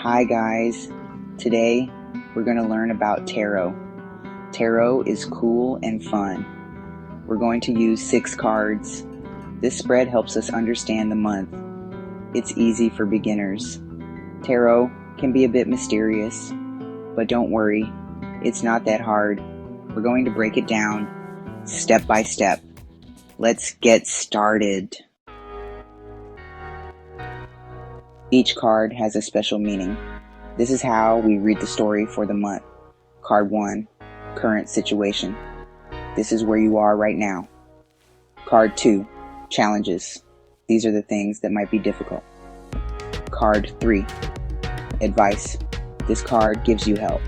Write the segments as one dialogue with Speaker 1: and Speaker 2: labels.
Speaker 1: Hi guys, today we're going to learn about tarot. Tarot is cool and fun. We're going to use 6 cards. This spread helps us understand the month. It's easy for beginners. Tarot can be a bit mysterious, but don't worry, it's not that hard. We're going to break it down step by step. Let's get started. Each card has a special meaning. This is how we read the story for the month. Card 1, current situation. This is where you are right now. Card 2, challenges. These are the things that might be difficult. Card 3, advice. This card gives you help.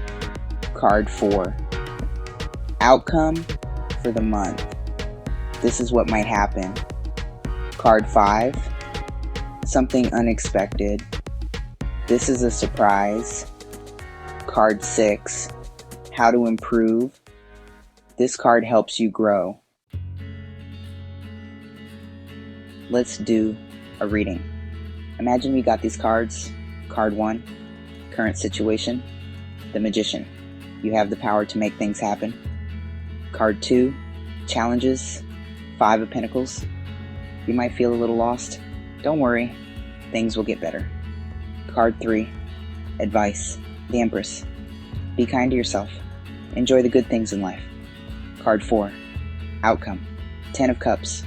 Speaker 1: Card 4, outcome for the month. This is what might happen. Card 5, something unexpected. This is a surprise. Card 6, how to improve. This card helps you grow. Let's do a reading. Imagine we got these cards. Card 1, current situation, the magician. You have the power to make things happen. Card 2, challenges, 5 of Pentacles. You might feel a little lost. Don't worry, things will get better. Card 3, advice, the Empress. Be kind to yourself. Enjoy the good things in life. Card 4, outcome, 10 of Cups.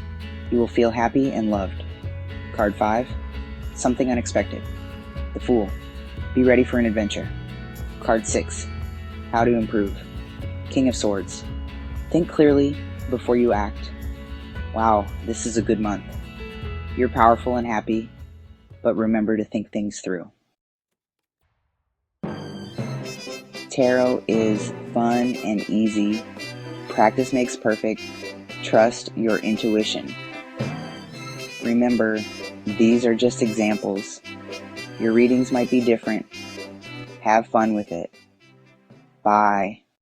Speaker 1: You will feel happy and loved. Card 5, something unexpected, the Fool. Be ready for an adventure. Card 6, how to improve, King of Swords. Think clearly before you act. Wow, this is a good month. You're powerful and happy, but remember to think things through. Tarot is fun and easy. Practice makes perfect. Trust your intuition. Remember, these are just examples. Your readings might be different. Have fun with it. Bye.